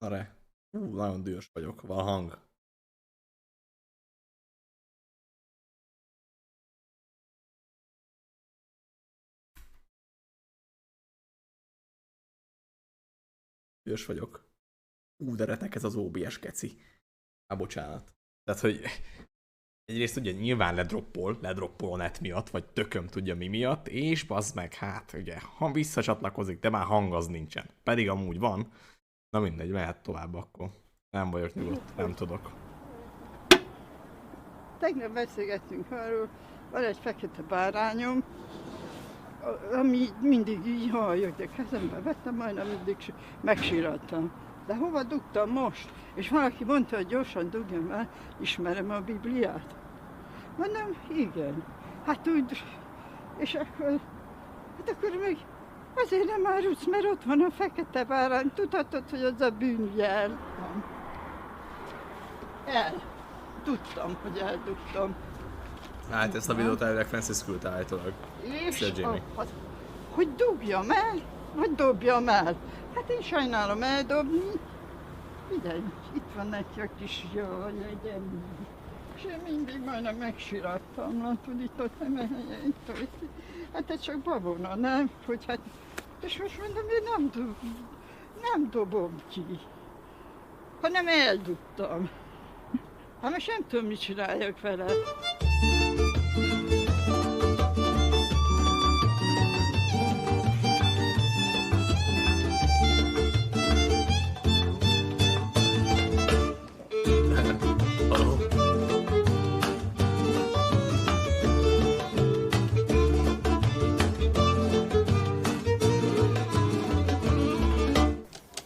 Arra. Nagyon dühös vagyok, van a hang. Dühös vagyok. De retek ez az OBS keci. Bocsánat. Tehát, hogy egyrészt ugye nyilván ledroppol a net miatt, vagy tököm tudja mi miatt, és bazd meg, hát ugye, ha visszacsatlakozik, de már hang az nincsen. Pedig amúgy van. Na mindegy, mehet tovább akkor. Nem vagyok nyugodt, nem tudok. Tegnap beszélgettünk arról, van egy fekete bárányom, ami mindig így halljak, de kezembe vettem, majdnem mindig megsírattam. De hova dugtam most? És valaki mondta, hogy gyorsan dugjam el, ismerem a Bibliát. Mondom, igen. Hát úgy, és akkor, még azért nem árulsz, mert ott van a fekete bárány. Tudhatod, hogy az a bűnjel. Tudtam, hogy eldugtam. Hát ezt a videót elvileg Francis küldte állítólag. És hogy dugjam el, vagy dobjam el. Hát én sajnálom eldobni. Figyelj, itt van neki a kis jaj, legyen. És én mindig majdnem megsirattam, látod, itt hát ez csak babona, nem? Hogy hát, és most mondom, én nem dobom ki, hanem eldugtam. Hát most nem tudom, mit csináljak vele.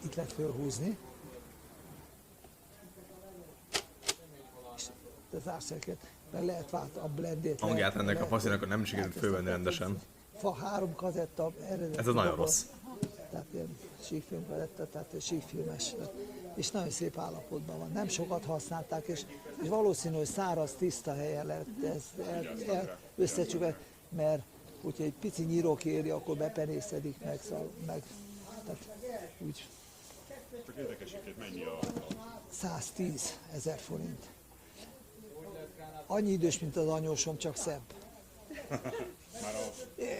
Itt lehet fölhúzni. Az árszereket, meg lehet váltani a blendét. Hangját ennek a faszinak, akkor nem sikerült fölvenni rendesen. Fa 3 kazetta eredeti. Ez az nagyon rossz. Tehát ilyen síkfilm kazetta, tehát síkfilmes. És nagyon szép állapotban van. Nem sokat használták, és valószínű, hogy száraz, tiszta helyen lehet ezt összecsukni, mert hogyha egy pici nyírók éri, akkor bepenészedik meg tehát úgy. Csak érdekesített, mennyi a... 110 000 forint. Annyi idős, mint az anyósom, csak szebb.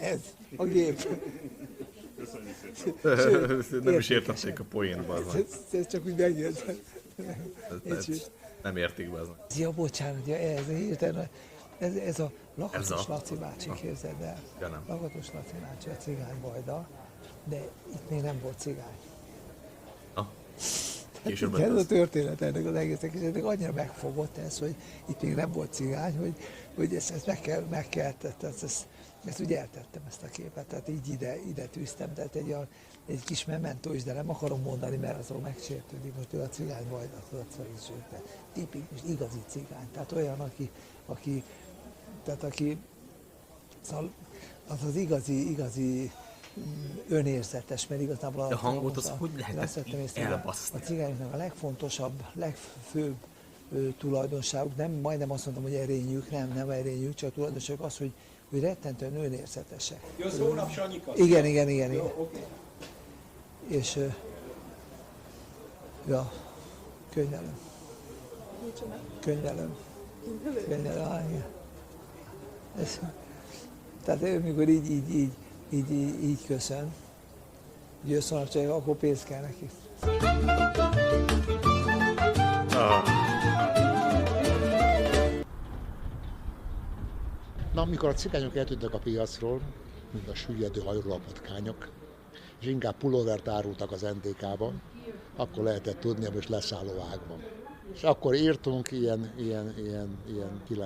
Ez a gép. Köszönjük Nem is értették a poént, bazdmeg. Ez csak úgy megjött. Nem értik, bazdmeg. Ja, bocsánat, ez a Lakatos Laci bácsi, képzeld el. Ja, nem. Lakatos Laci bácsi a cigánybajda, de itt még nem volt cigány. Később Ez a történet ennek az egésznek, és ennek annyira megfogott ez, hogy itt még nem volt cigány, hogy ezt meg kell ezt úgy eltettem ezt a képet, tehát így ide tűztem, tehát egy kis memento is, de nem akarom mondani, mert azon megsértődik, hogy ő a cigány vajdat, tipikus, igazi cigány, tehát olyan, aki szóval az igazi önérzetes, mert igazából a hangot az hogy lehetett elbaszni? A cigányoknak a legfontosabb, legfőbb tulajdonságuk, majdnem azt mondtam, hogy erényük, nem erényük, csak tulajdonságuk az, hogy rettentően önérzetesek. Jó, az hónap Sanyika. Igen. Jó, oké. És ja, könyvelem. Könyvelem. Tehát ő mikor így köszön, jössz holnap csak, akkor pénzt kell neki. Na, amikor a cigányok eltűntek a piacról, mint a süllyedő hajóról a patkányok, és inkább pulóvert árultak az NTK-ban, akkor lehetett tudni, hogy most leszálló ágban. És akkor írtunk ilyen 92-93.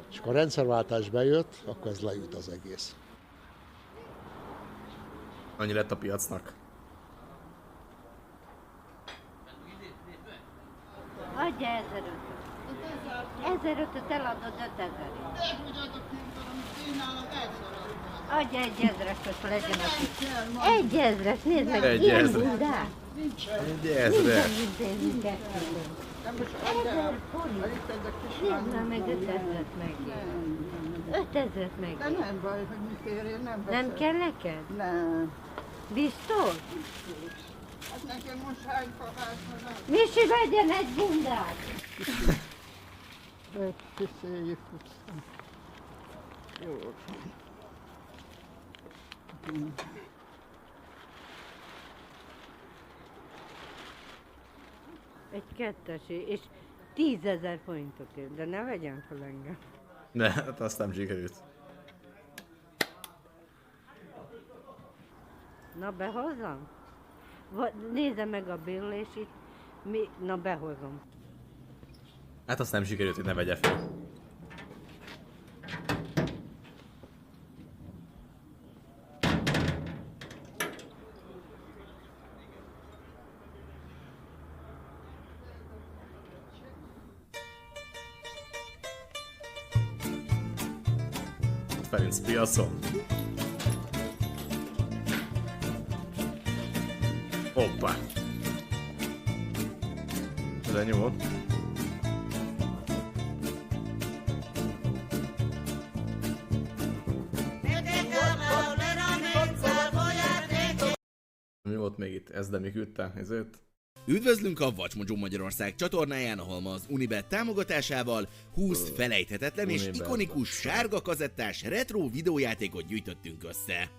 És akkor a rendszerváltás bejött, akkor ez leült az egész. Annyi lett a piacnak. Adja 1500. 1500-öt eladod 5000-ért. Adja 1000-öt, legyen a kis. 1000-et, nézd meg, 1000. Bundát. 1000. Nem most 1000 forint. Nézd már meg 5000-et meg. 5000-et meg. De nem baj, hogy mit érjen, nem veszem. Nem kell neked? Nem. Biztos? Hát nekem most hány kabátom van? Misi, vegyen egy bundát! Beszéljük utcán. Jó. Egy kettesé, és 10 000 forintokért, de ne vegyen fel engem. De hát azt nem sikerült. Na, behozom? Nézze meg a bill, és itt na, behozom. Hát azt nem sikerült, hogy ne vegye fel. Ferenc piacon. Hoppá. Ez ennyi volt. Mi volt még itt? Ez de mi küldte? Ezért? Üdvözlünk a Vacsmozsó Magyarország csatornáján, ahol ma az Unibet támogatásával 20 felejthetetlen és Unibet. ikonikus sárga kazettás retro videójátékot gyűjtöttünk össze.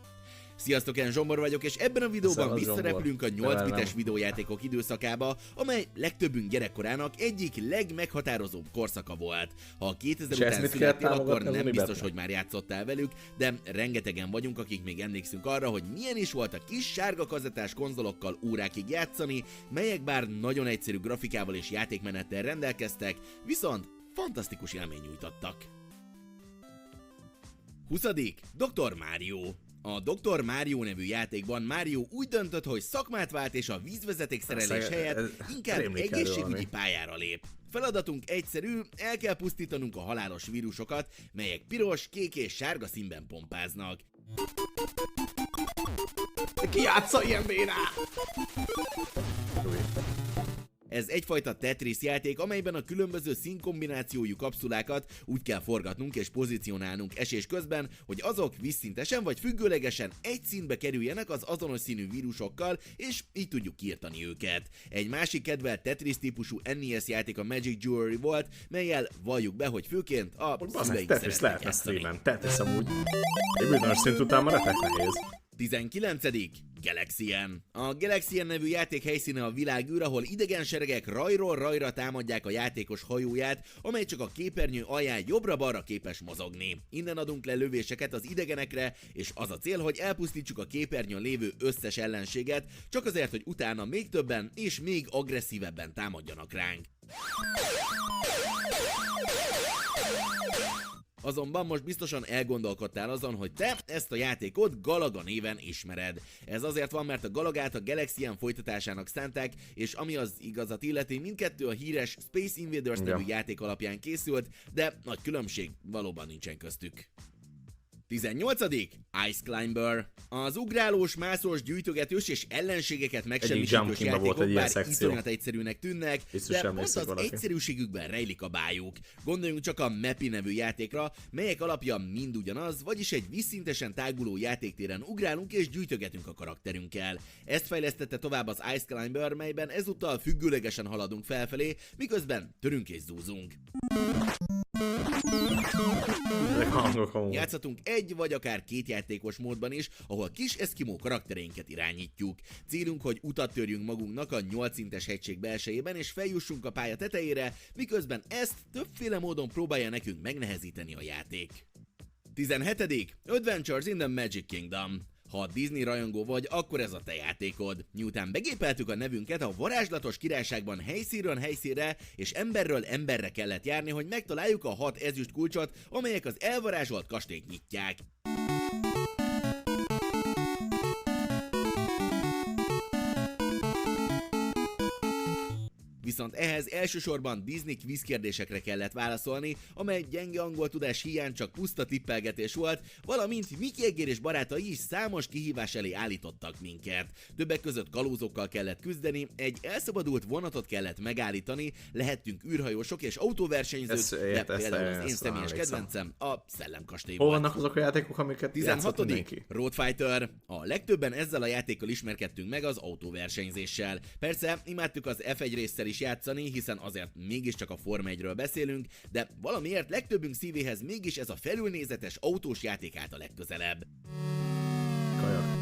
Sziasztok, én Zsombor vagyok, és ebben a videóban Szevasz, visszarepülünk a Zsombor. 8 bites Nem. videójátékok időszakába, amely legtöbbünk gyerekkorának egyik legmeghatározóbb korszaka volt. Ha 2000 És ezt után mit kell születtél, akkor támogatni az nem Unibetnek? biztos, hogy már játszottál velük, de rengetegen vagyunk, akik még emlékszünk arra, hogy milyen is volt a kis sárga kazettás konzolokkal órákig játszani, melyek bár nagyon egyszerű grafikával és játékmenettel rendelkeztek, viszont fantasztikus élmény nyújtottak. 20. Dr. Mario. A Dr. Mario nevű játékban Mario úgy döntött, hogy szakmát vált és a vízvezeték szerelés helyett inkább rémlik erről egészségügyi valami. pályára lép. Feladatunk egyszerű, el kell pusztítanunk a halálos vírusokat, melyek piros, kék és sárga színben pompáznak. Ki játsza ilyen béná? Ez egyfajta Tetris játék, amelyben a különböző színkombinációjú kapszulákat úgy kell forgatnunk és pozícionálnunk esés közben, hogy azok vízszintesen vagy függőlegesen egy színbe kerüljenek az azonos színű vírusokkal, és így tudjuk kiirtani őket. Egy másik kedvelt Tetris típusú NES játék a Magic Jewelry volt, melyel valljuk be, hogy főként a szüleink Tetris szeretnek lehetne játszani. streamen. Tetris amúgy. Egy bizonyos szint után már retek nehéz. 19. Galaxian. A Galaxian nevű játék helyszíne a világűr, ahol idegen seregek rajról rajra támadják a játékos hajóját, amely csak a képernyő alján jobbra-balra képes mozogni. Innen adunk le lövéseket az idegenekre, és az a cél, hogy elpusztítsuk a képernyőn lévő összes ellenséget, csak azért, hogy utána még többen és még agresszívebben támadjanak ránk. Azonban most biztosan elgondolkodtál azon, hogy te ezt a játékot Galaga néven ismered. Ez azért van, mert a Galagát a Galaxian folytatásának szánták, és ami az igazat illeti, mindkettő a híres Space Invaders nevű játék alapján készült, de nagy különbség valóban nincsen köztük. 18. Ice Climber. Az ugrálós, mászós, gyűjtögetős és ellenségeket megsemmisítős Jump Kingban játékok volt egy ilyen bár szekció. iszonyat egyszerűnek tűnnek, Biztos de pont emlékszik az valaki. egyszerűségükben rejlik a bájuk. Gondoljunk csak a Mappy nevű játékra, melyek alapja mind ugyanaz, vagyis egy vízszintesen táguló játéktéren ugrálunk és gyűjtögetünk a karakterünkkel. Ezt fejlesztette tovább az Ice Climber, melyben ezúttal függőlegesen haladunk felfelé, miközben törünk és zúzunk. Ezek hangok amúgy. Játszhatunk egy vagy akár két játékos módban is, ahol kis eszkimó karaktereinket irányítjuk. Célunk, hogy utat törjünk magunknak a 8 szintes hegység belsejében és feljussunk a pálya tetejére, miközben ezt többféle módon próbálja nekünk megnehezíteni a játék. 17. Adventures in the Magic Kingdom. Ha Disney rajongó vagy, akkor ez a te játékod. Miután begépeltük a nevünket, a varázslatos királyságban helyszínről helyszínre és emberről emberre kellett járni, hogy megtaláljuk a 6 ezüst kulcsot, amelyek az elvarázsolt kastélyt nyitják. Viszont ehhez elsősorban Disney quiz kérdésekre kellett válaszolni, amely gyenge angol tudás hiány csak puszta tippelgetés volt, valamint Mickey Egér és barátai is számos kihívás elé állítottak minket. Többek között kalózokkal kellett küzdeni, egy elszabadult vonatot kellett megállítani, lehettünk űrhajósok és autóversenyzők, de például az én személyes kedvencem a Szellemkastély Hol volt. vannak azok a játékok, amiket 16. mindenki? Road Fighter. A legtöbben ezzel a játékkal ismerkedtünk meg az autóversenyzéssel. Persze, imádtuk az F1 résszel is játszani, hiszen azért mégiscsak a Forma 1-ről beszélünk, de valamiért legtöbbünk szívéhez mégis ez a felülnézetes autós játék állt a legközelebb. Kajak.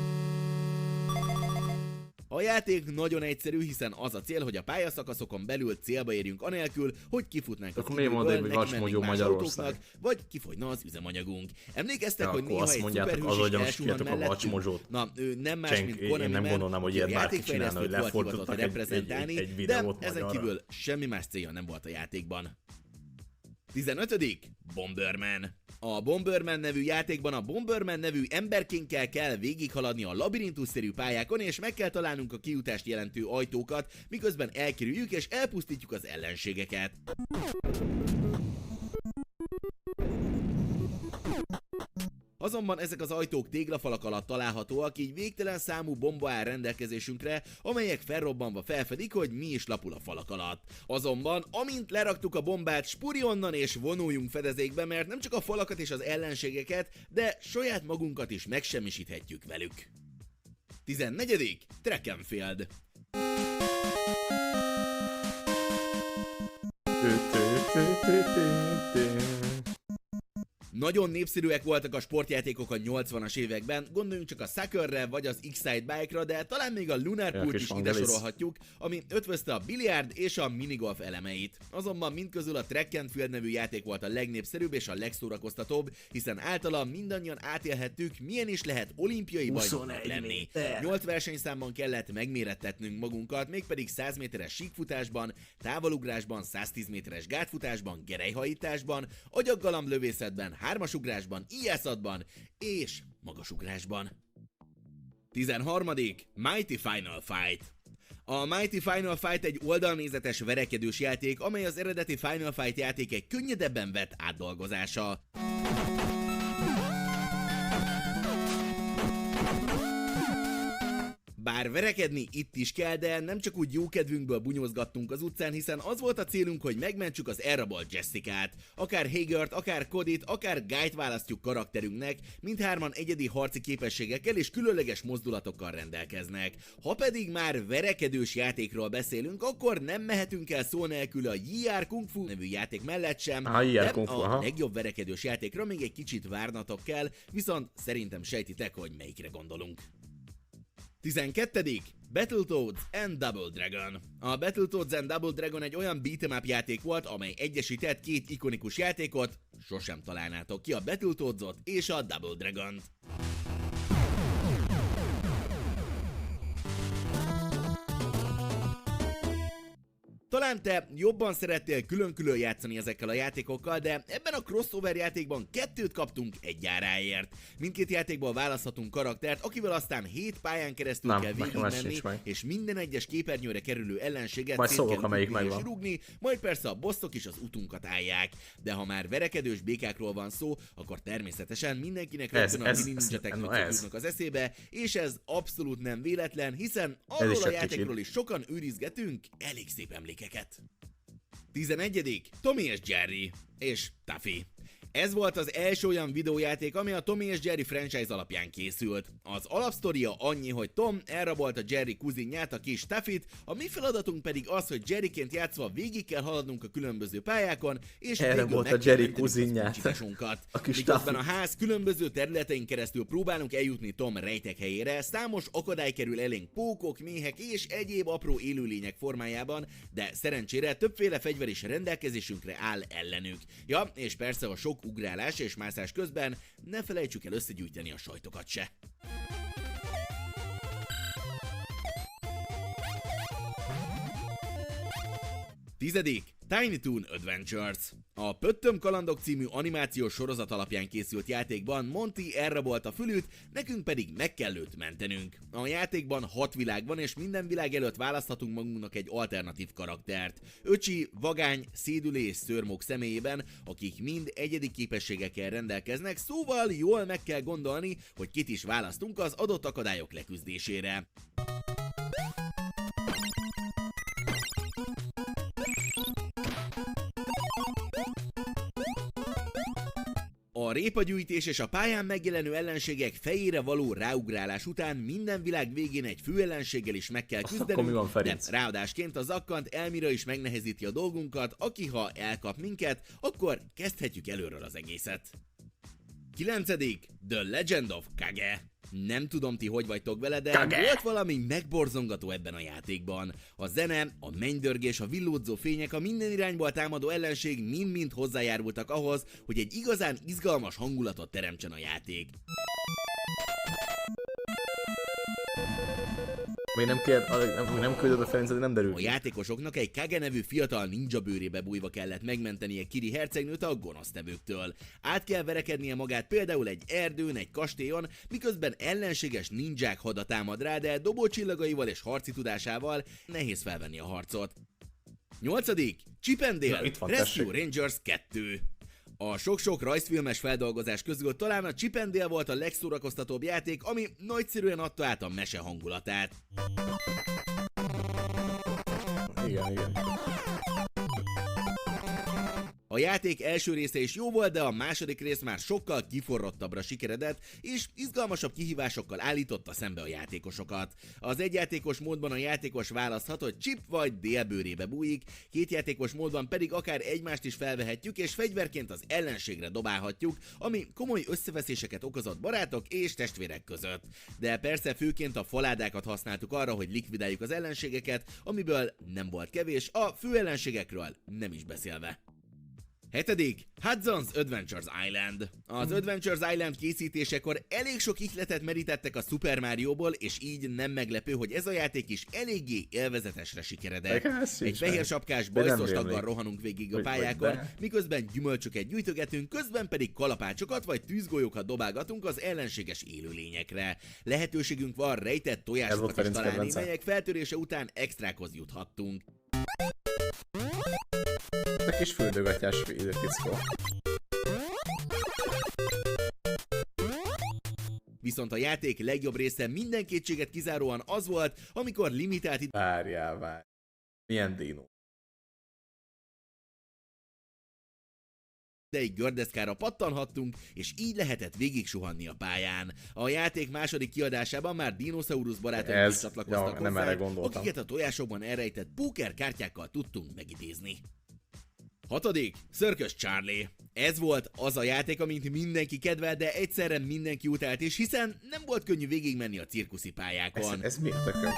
A játék nagyon egyszerű, hiszen az a cél, hogy a pályaszakaszokon belül célba érjünk anélkül, hogy kifutnánk az időből, neki mennénk más autóknak, vagy kifogyna az üzemanyagunk. Emlékeztek, hogy néha egy szuperhős is elsuhan mellettünk? Na, ő nem más, mint Konami, nem gondolnám, hogy ilyet bárki csinálna, hogy lefordítottak reprezentálni, egy de videót ezen magyarra. kívül semmi más célja nem volt a játékban. 15. Bomberman. A Bomberman nevű játékban a Bomberman nevű emberkénkkel kell végighaladni a labirintusszerű pályákon, és meg kell találnunk a kijutást jelentő ajtókat, miközben elkerüljük és elpusztítjuk az ellenségeket. Azonban ezek az ajtók téglafalak alatt találhatóak, így végtelen számú bomba áll rendelkezésünkre, amelyek felrobbanva felfedik, hogy mi is lapul a falak alatt. Azonban, amint leraktuk a bombát, spuri onnan és vonuljunk fedezékbe, mert nem csak a falakat és az ellenségeket, de saját magunkat is megsemmisíthetjük velük. 14. Track and Field. Nagyon népszerűek voltak a sportjátékok a 80-as években, gondoljunk csak a Soccerre vagy az X-Side Bike-ra, de talán még a Lunar Pool-t is ide sorolhatjuk, ami ötvözte a biliárd és a minigolf elemeit. Azonban mindközül a Track and Field nevű játék volt a legnépszerűbb és a legszórakoztatóbb, hiszen általa mindannyian átélhettük, milyen is lehet olimpiai bajnoknak lenni. 8 versenyszámban kellett megmérettetnünk magunkat, mégpedig 100 méteres síkfutásban, távolugrásban, 110 méteres gátfutásban, gerelyhajításban, agyaggalamblövészetben, hármasugrásban, ijászatban és magasugrásban. 13. Mighty Final Fight. A Mighty Final Fight egy oldalnézetes verekedős játék, amely az eredeti Final Fight játék egy könnyedebben vett átdolgozása. Bár verekedni itt is kell, de nem csak úgy jókedvünkből bunyózgattunk az utcán, hiszen az volt a célunk, hogy megmentsük az elrabolt Jessicát. Akár Hagert, akár Codyt, akár Guy-t választjuk karakterünknek, mindhárman egyedi harci képességekkel és különleges mozdulatokkal rendelkeznek. Ha pedig már verekedős játékról beszélünk, akkor nem mehetünk el szó nélkül a JR Kung Fu nevű játék mellett sem, de a legjobb verekedős játékra még egy kicsit várnatok kell, viszont szerintem sejtitek, hogy melyikre gondolunk. 12. Battletoads and Double Dragon. A Battletoads and Double Dragon egy olyan beat'em up játék volt, amely egyesített két ikonikus játékot, sosem találnátok ki a Battletoadsot és a Double Dragont. Talán te jobban szerettél külön-külön játszani ezekkel a játékokkal, de ebben a crossover játékban 2 kaptunk egy áráért. Mindkét játékból választhatunk karaktert, akivel aztán 7 pályán keresztül kell végigmenni, és minden egyes képernyőre kerülő ellenséget szét kell ütni és rúgni, majd persze a bosszok is az utunkat állják. De ha már verekedős békákról van szó, akkor természetesen mindenkinek rögtön a Mini Ninja Technicsok jutnak az eszébe, és ez abszolút nem véletlen, hiszen arról a játékról is sokan őrizgetünk elég szép emlékeket. 11. Tommy és Jerry és Taffy. Ez volt az első olyan videójáték, ami a Tommy és Jerry franchise alapján készült. Az alapsztoria annyi, hogy Tom elrabolta Jerry kuzinját, a kis Taffyt, a mi feladatunk pedig az, hogy Jerryként játszva végig kell haladnunk a különböző pályákon, és elrabolta Jerry kuzinját. Miközben a ház különböző területein keresztül próbálunk eljutni Tom rejtek helyére, számos akadály kerül elénk, pókok, méhek és egyéb apró élőlények formájában, de szerencsére többféle fegyver is rendelkezésünkre áll ellenük. Ja, és persze a sok ugrálás és mászás közben ne felejtsük el összegyűjteni a sajtokat se. 10. Tiny Toon Adventures. A Pöttöm kalandok című animációs sorozat alapján készült játékban Monty elrabolt a fülűt, nekünk pedig meg kell őt mentenünk. A játékban 6 világ van, és minden világ előtt választhatunk magunknak egy alternatív karaktert. Öcsi, Vagány, Szédülé és Szörmók személyében, akik mind egyedi képességekkel rendelkeznek, szóval jól meg kell gondolni, hogy kit is választunk az adott akadályok leküzdésére. A répagyűjtés és a pályán megjelenő ellenségek fejére való ráugrálás után minden világ végén egy főellenséggel is meg kell küzdenünk, de ráadásként a zakkant Elmira is megnehezíti a dolgunkat, aki ha elkap minket, akkor kezdhetjük előről az egészet. 9. The Legend of Kage. Nem tudom ti hogy vagytok vele, de volt valami megborzongató ebben a játékban. A zene, a mennydörgés, a villódzó fények, a minden irányból támadó ellenség mind-mind hozzájárultak ahhoz, hogy egy igazán izgalmas hangulatot teremtsen a játék. Még nem küldöd a Ferencet, nem derül. A játékosoknak egy Kage nevű fiatal ninja bőrébe bújva kellett megmentenie Kiri hercegnőt a gonosztevőktől. Át kell verekednie magát például egy erdőn, egy kastélyon, miközben ellenséges ninják hada támad rá, de dobócsillagaival és harci tudásával nehéz felvenni a harcot. 8. Chip and Dale Rescue Rangers 2. A sok-sok rajzfilmes feldolgozás közül talán a Chip and Dale volt a legszórakoztatóbb játék, ami nagyszerűen adta át a mese hangulatát. Igen. A játék első része is jó volt, de a második rész már sokkal kiforrottabbra sikeredett, és izgalmasabb kihívásokkal állította szembe a játékosokat. Az egyjátékos módban a játékos választhat, hogy Chip vagy Dale bőrébe bújik, kétjátékos módban pedig akár egymást is felvehetjük, és fegyverként az ellenségre dobálhatjuk, ami komoly összeveszéseket okozott barátok és testvérek között. De persze főként a faládákat használtuk arra, hogy likvidáljuk az ellenségeket, amiből nem volt kevés, a főellenségekről nem is beszélve. 7. Hudson's Adventures Island. Az Adventures Island készítésekor elég sok ihletet merítettek a Super Mario-ból, és így nem meglepő, hogy ez a játék is eléggé élvezetesre sikeredett. Egy fehér sapkás bajszos taggal rohanunk végig a pályákon, miközben gyümölcsöket gyűjtögetünk, közben pedig kalapácsokat vagy tűzgolyókat dobálgatunk az ellenséges élőlényekre. Lehetőségünk van rejtett tojásokat is találni, melyek feltörése után extrákhoz juthattunk. A kis fürdőgatyás fickó. Viszont a játék legjobb része minden kétséget kizáróan az volt, amikor limitált Várjál. Milyen dino? ideig gördeszkára pattanhattunk, és így lehetett végig suhanni a pályán. A játék második kiadásában már dinoszaurusz barátok is csatlakoztak hozzá, akiket a tojásokban elrejtett pókerkártyákkal tudtunk megidézni. 6. Circus Charlie. Ez volt az a játék, amint mindenki kedvel, de egyszerre mindenki utált is, hiszen nem volt könnyű végigmenni a cirkuszi pályákon. Ez miért tököm?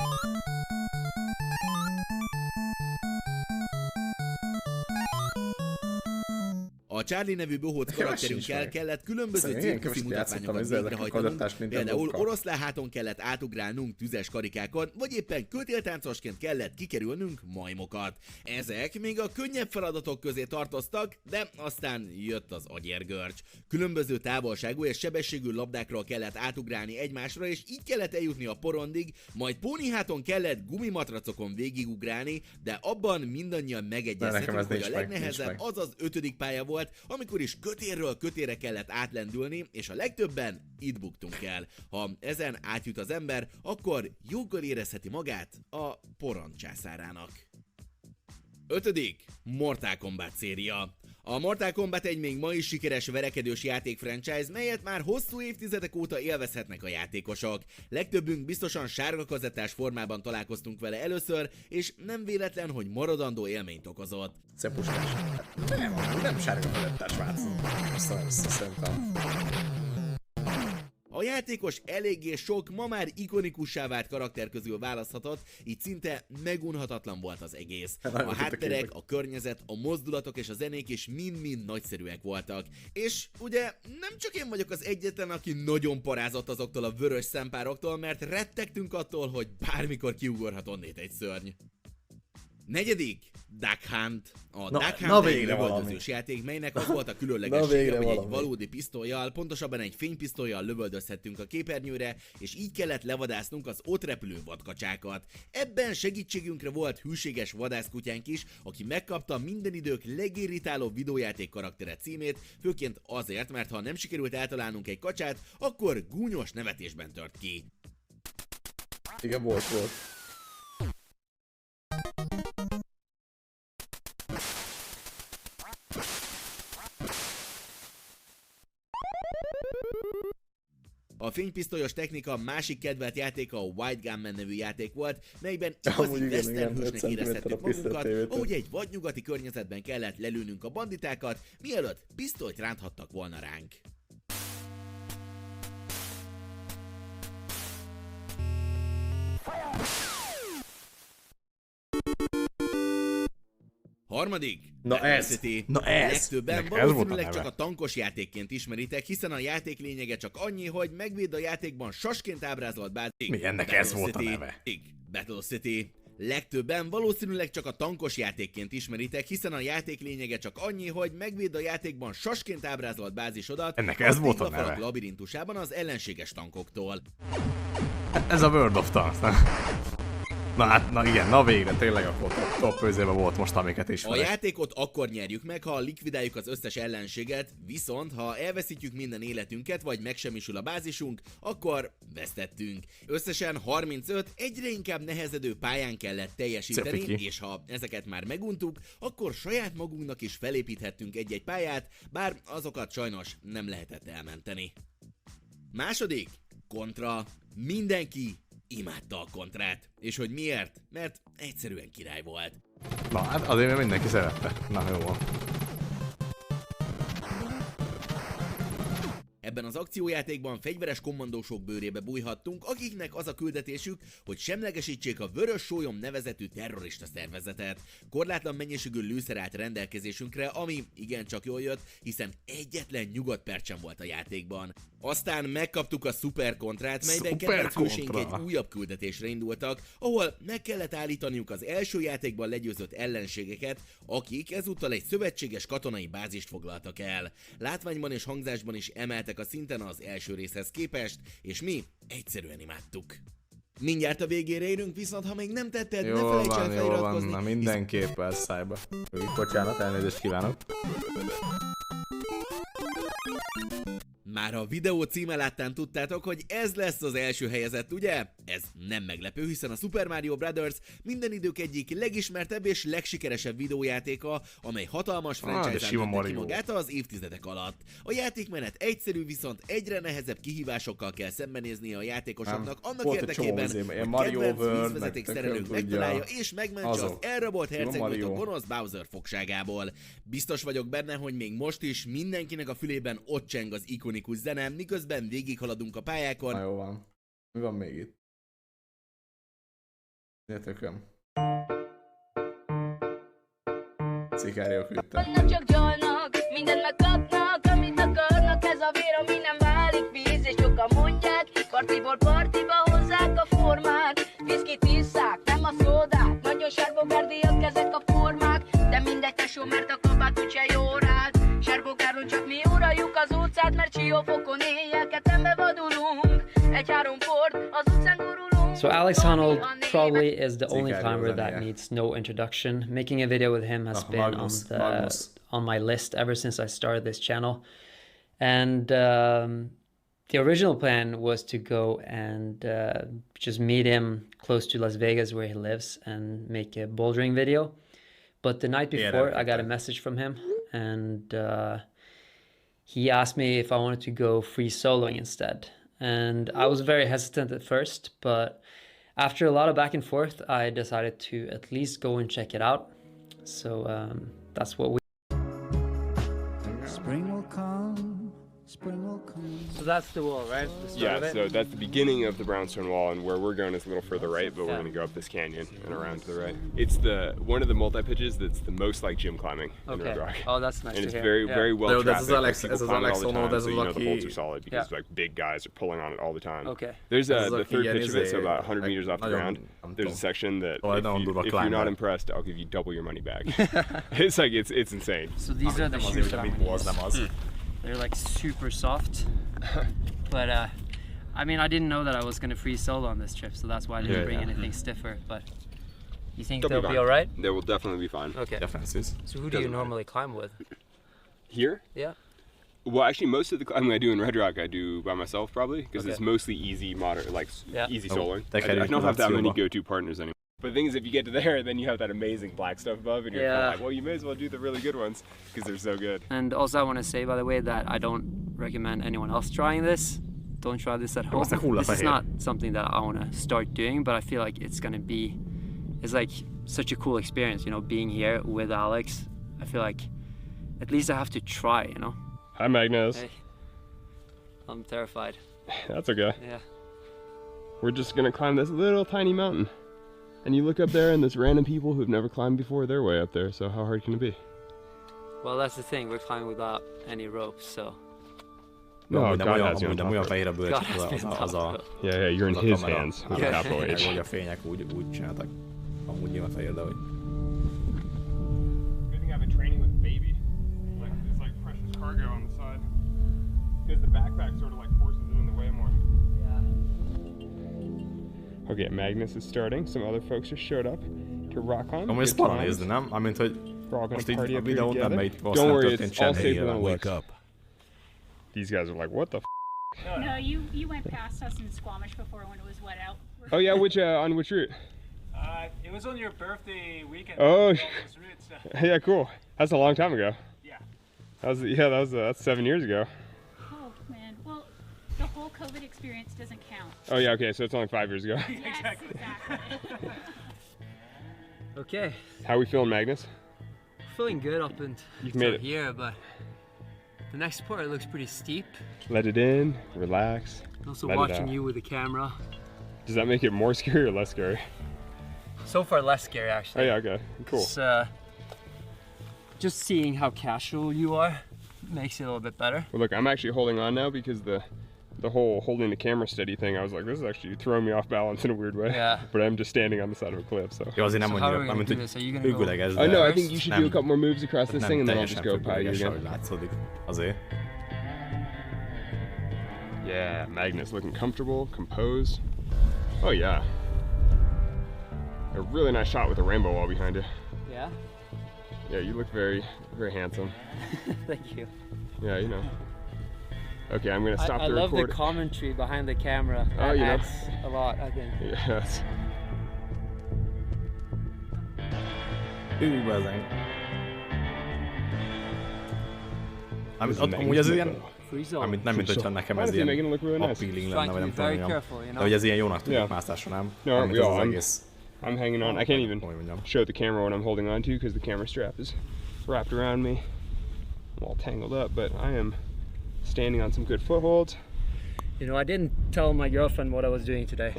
A Charlie nevű bohóc karakterünkkel kellett különböző cirkuszi mutatványokat végrehajtanunk, például oroszlánháton kellett átugrálnunk tüzes karikákon, vagy éppen kötéltáncosként kellett kikerülnünk majmokat. Ezek még a könnyebb feladatok közé tartoztak, de aztán jött az agyérgörcs. Különböző távolságú és sebességű labdákról kellett átugrálni egymásra, és így kellett eljutni a porondig, majd póniháton kellett gumimatracokon végigugrálni, de abban mindannyian megegyezhetünk, hogy a legnehezebb az az 5. pálya volt, amikor is kötérről kötére kellett átlendülni, és a legtöbben itt buktunk el. Ha ezen átjut az ember, akkor joggal érezheti magát a porond császárának. 5. Mortal Kombat széria. A Mortal Kombat egy még ma is sikeres verekedős játék-franchise, melyet már hosszú évtizedek óta élvezhetnek a játékosok. Legtöbbünk biztosan sárga kazettás formában találkoztunk vele először, és nem véletlen, hogy maradandó élményt okozott. Cepuskás. Nem sárga kazettás változat. Szerintem. A játékos eléggé sok, ma már ikonikussá vált karakter közül választhatott, így szinte megunhatatlan volt az egész. A hátterek, a környezet, a mozdulatok és a zenék is mind-mind nagyszerűek voltak. És ugye nem csak én vagyok az egyetlen, aki nagyon parázott azoktól a vörös szempároktól, mert rettegtünk attól, hogy bármikor kiugorhat onnét egy szörny. 4. Duck Hunt. A Na, Duck na Hunt egy végre lövöldözős játék, melynek az volt a különlegessége, hogy egy valódi pisztollyal, pontosabban egy fénypisztollyal lövöldözhettünk a képernyőre, és így kellett levadásznunk az ott repülő vadkacsákat. Ebben segítségünkre volt hűséges vadászkutyánk is, aki megkapta minden idők legirritálóbb videójáték karaktere címét, főként azért, mert ha nem sikerült eltalálnunk egy kacsát, akkor gúnyos nevetésben tört ki. Igen, volt. A fénypisztolyos technika másik kedvelt játéka a White Gunman nevű játék volt, melyben igazi western hősnek érezhettük magunkat, ahogy egy vadnyugati környezetben kellett lelőnünk a banditákat, mielőtt pisztolyt ránthattak volna ránk. Harmadik, Beszélgetés. Legtöbben valószínűleg csak a tankos játékként ismeritek, hiszen a játék lényege csak annyi, hogy megvédd a játékban sasként ábrázolt bázis. Mi ennek ez volt a neve? Battle City. Legtöbben valószínűleg csak a tankos játékként ismeritek, hiszen a játék lényege csak annyi, hogy megvédd a játékban sasként ábrázolt bázisodat. Ennek ez volt a neve? A labirintusában az ellenséges tankoktól. Ez a World of Tanks, nem? Na hát, na igen, na végre, tényleg akkor top őzében volt most, amiket is. A játékot akkor nyerjük meg, ha likvidáljuk az összes ellenséget, viszont ha elveszítjük minden életünket, vagy megsemmisül a bázisunk, akkor vesztettünk. Összesen 35 egyre inkább nehezedő pályán kellett teljesíteni, és ha ezeket már meguntuk, akkor saját magunknak is felépíthettünk egy-egy pályát, bár azokat sajnos nem lehetett elmenteni. Második, kontra. Mindenki imádta a kontrát. És hogy miért? Mert egyszerűen király volt. Na hát azért, mert mindenki szerette. Na jó van. Ebben az akciójátékban fegyveres kommandósok bőrébe bújhattunk, akiknek az a küldetésük, hogy semlegesítsék a Vörös Sólyom nevezetű terrorista szervezetet. Korlátlan mennyiségű lőszer állt rendelkezésünkre, ami igencsak jól jött, hiszen egyetlen nyugodt perc sem volt a játékban. Aztán megkaptuk a Super Kontrát, melyben kedvenc hőseink egy újabb küldetésre indultak, ahol meg kellett állítaniuk az első játékban legyőzött ellenségeket, akik ezúttal egy szövetséges katonai bázist foglaltak el. Látványban és hangzásban is emeltek a szinten az első részhez képest, és mi egyszerűen imádtuk. Mindjárt a végére érünk, viszont ha még nem tetted, ne felejts el feliratkozni. Na mindenképp elszájba. Bocsánat, elnézést kívánok. Már a videó címe láttán tudtátok, hogy ez lesz az első helyezett, ugye? Ez nem meglepő, hiszen a Super Mario Bros. Minden idők egyik legismertebb és legsikeresebb videójátéka, amely hatalmas franchise-án nőtte ki magát az évtizedek alatt. A játékmenet egyszerű, viszont egyre nehezebb kihívásokkal kell szembenéznie a játékosoknak annak érdekében, hogy kedvenc vízvezeték szerelők megtalálja és megmentse az elrabolt hercegnőt a gonosz Bowser fogságából. Biztos vagyok benne, hogy még most is mindenkinek a fülében ott cseng az ikonikus zene, miközben végighaladunk a pályákon. Na jó van. Mi van még itt? Néztököm. Cikáriok vittem. Nem csak gyalnak, mindent megkapnak, amit akarnak, ez a vér, ami nem válik víz, és sokan mondják, partiból partiba hozzák a formát, viszkit isszák, nem a szódát, nagyon sárbogárdiak ezek a formák, de mindegy tesó, mert a kabát úgyse jó rád, sárbogáron csak mi uraljuk az utcát, mert Siófokon éjjel ketembe vadulunk, egy három port az utcán gurulunk. So Alex Honnold probably is the only climber that needs no introduction. Making a video with him has been on my list ever since I started this channel. And the original plan was to go and just meet him close to Las Vegas where he lives and make a bouldering video. But the night before I got a message from him and he asked me if I wanted to go free soloing instead. And I was very hesitant at first, but after a lot of back and forth, I decided to at least go and check it out. So that's what we... Spring will come, spring will come. So that's the wall, right? Yeah, so that's the beginning of the brownstone wall, and where we're going is a little further right, but we're going to go up this canyon and around to the right. It's one of the multi-pitches that's the most like gym climbing in Red Rock. Oh, that's nice and to it's hear. very well trafficked. Ez az Alexonod, ez so az, you know the aki... bolts are solid because like big guys are pulling on it all the time. Okay. There's the third pitch of it, so about 100 meters off the ground. There's a section that if you're not impressed, I'll give you double your money back. It's like it's insane. So these are the shoes that I'm gonna use. They're like super soft, but I mean, I didn't know that I was gonna free solo on this trip, so that's why I didn't bring anything stiffer. But you think they'll be all right? They will definitely be fine. Okay. So who do you normally climb with? Here? Yeah. Well, actually, most of the climbing I do in Red Rock, I do by myself probably, because it's mostly easy, moderate, like easy soloing. I don't have that many go-to partners anymore. But the thing is, if you get to there, then you have that amazing black stuff above, and you're kind of like, well, you may as well do the really good ones, because they're so good. And also I want to say, by the way, that I don't recommend anyone else trying this. Don't try this at home. This is not something that I want to start doing, but I feel like it's like such a cool experience, you know, being here with Alex. I feel like at least I have to try, you know. Hi, Magnus. Hey. I'm terrified. That's okay. Yeah. We're just gonna climb this little tiny mountain. And you look up there and there's random people who've never climbed before, they're way up there, so how hard can it be? Well, that's the thing, we're climbing without any ropes, so... No, God has you on nem olyan fejre bölcs az a... Yeah, you're in his hands with a capital H. Hogy a fények úgy csináltak. Amúgy nyilván fehér, de hogy... Good thing I've been training with a baby. Like, it's like precious cargo on the side. Because the backpack sort of like forces it in the way more. Okay, Magnus is starting. Some other folks just showed up to rock on. Amúgy ezt para nézni, nem? Amint, hogy most így a videón nem megy, Don't worry, it's all safe helyen. when I wake up. These guys are like, what the f? No, you went past us in Squamish before when it was wet out. Oh yeah, on which route? It was on your birthday weekend. Oh, So. yeah, cool. That's a long time ago. Yeah. That's 7 years ago. Oh man, well, the whole COVID experience doesn't count. Oh yeah, okay, so it's only 5 years ago. Yes, exactly. Okay. How are we feeling, Magnus? Feeling good up You've made it here, but the next part looks pretty steep. Let it in, relax. Also watching you with the camera. Does that make it more scary or less scary? So far less scary actually. Oh yeah, okay, cool. Just seeing how casual you are makes it a little bit better. Well look, I'm actually holding on now because the whole holding the camera steady thing, I was like, this is actually throwing me off balance in a weird way. Yeah. But I'm just standing on the side of a cliff, so. Jó, azért nem how are we mondja, gonna do this? Are you gonna go ügyeleg. Oh no, I think you should do a couple more moves across this thing and then I'll just go by you again. Látszódik. Azért. Yeah, Magnus looking comfortable, composed. Oh yeah. A really nice shot with a rainbow wall behind you. Yeah? Yeah, you look very, very handsome. Thank you. Yeah, you know. Okay, I'm gonna stop the record. I love the record. commentary behind the camera. That adds a lot, I think. Yes. Bazen. Amúgy ez ilyen... Amit nem, mint hogyha nekem ez ilyen appealing lenne, vagy nem tudom, de hogy ez ilyen jónak tűnik mászásra, nem? No, yeah, az egész... I'm hanging on. I can't even show the camera what I'm holding on to because the camera strap is wrapped around me. I'm all tangled up, but I am standing on some good footholds. You know, I didn't tell my girlfriend what I was doing today.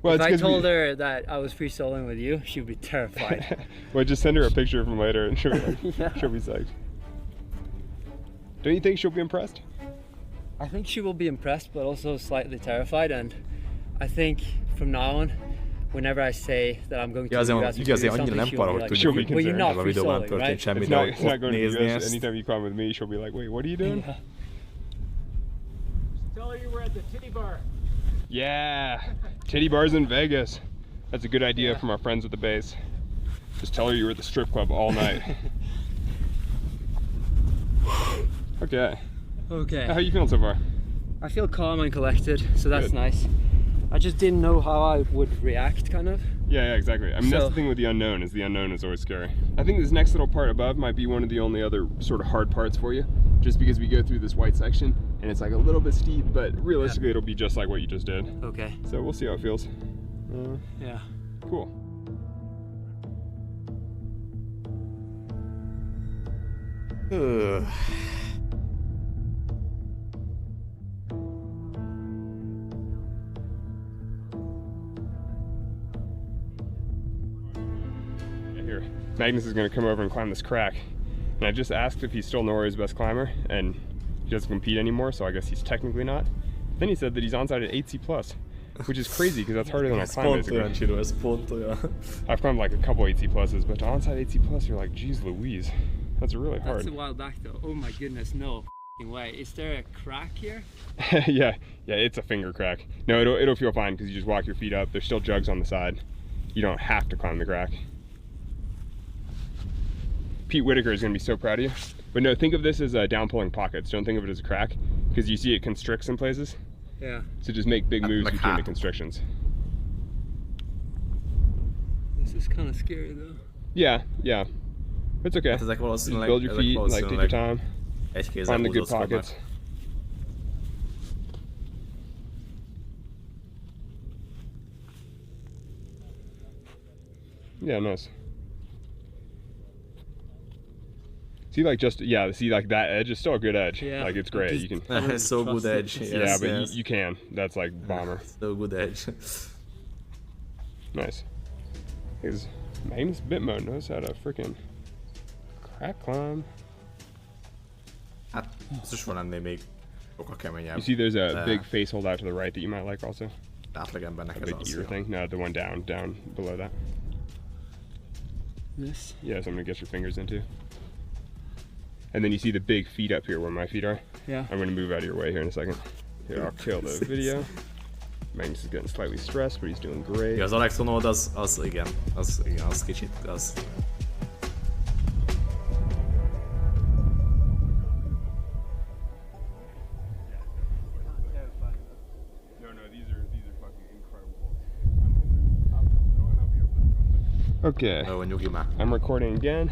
Well, if I told her that I was free soloing with you, she'd be terrified. Well, just send her a picture from later and she'll be like, she'll be psyched. Don't you think she'll be impressed? I think she will be impressed, but also slightly terrified. And I think from now on, whenever I say that I'm going to do something, she'll be like, well, you're not free soloing, right? It's not going to be us. Anytime you come with me, she'll be like, wait, what are you doing? Yeah. Tell her you were at the titty bar. Yeah, titty bars in Vegas. That's a good idea from our friends at the base. Just tell her you were at the strip club all night. Okay. Okay. How are you feeling so far? I feel calm and collected, so that's nice. I just didn't know how I would react, kind of. Yeah, exactly. I mean, that's the thing with the unknown, is the unknown is always scary. I think this next little part above might be one of the only other sort of hard parts for you, just because we go through this white section, and it's like a little bit steep, but realistically it'll be just like what you just did. Okay. So we'll see how it feels. Yeah. Cool. here. Magnus is gonna come over and climb this crack. And I just asked if he's still Norway's best climber, and he doesn't compete anymore, so I guess he's technically not. Then he said that he's onside at 8C+, which is crazy because that's harder than I climb basically. I've climbed like a couple 8C+, but to onside 8C+, you're like, geez Louise, that's really hard. That's a while back though. Oh my goodness, no way. Is there a crack here? yeah, it's a finger crack. No, it'll feel fine because you just walk your feet up. There's still jugs on the side. You don't have to climb the crack. Pete Whitaker is gonna be so proud of you. But no, think of this as down pulling pockets. Don't think of it as a crack because you see it constricts in places. Yeah. So just make big moves between the constrictions. This is kind of scary though. Yeah. It's okay. Just build your feet, like take your time. Find the good pockets. Yeah, nice. See, like see, like that edge is still a good edge. Yeah. Like it's great. You can. It's so good edge. Yeah, but you can. That's like bomber. So good edge. Nice. Because Magnus Bitmo knows how to freaking crack climb. Hát, biztos van ennél még sokkal keményebb. You see there's a big face hold out to the right that you might like also? Átlagembernek ez az. Ear thing? No, the one down below that. This? Yeah, something to get your fingers into. And then you see the big feet up here where my feet are? Yeah. I'm gonna move out of your way here in a second. Here, I'll kill the video. Magnus is getting slightly stressed, but he's doing great. Ja, az Alexonod az kicsit, az... Okay, I'm recording again.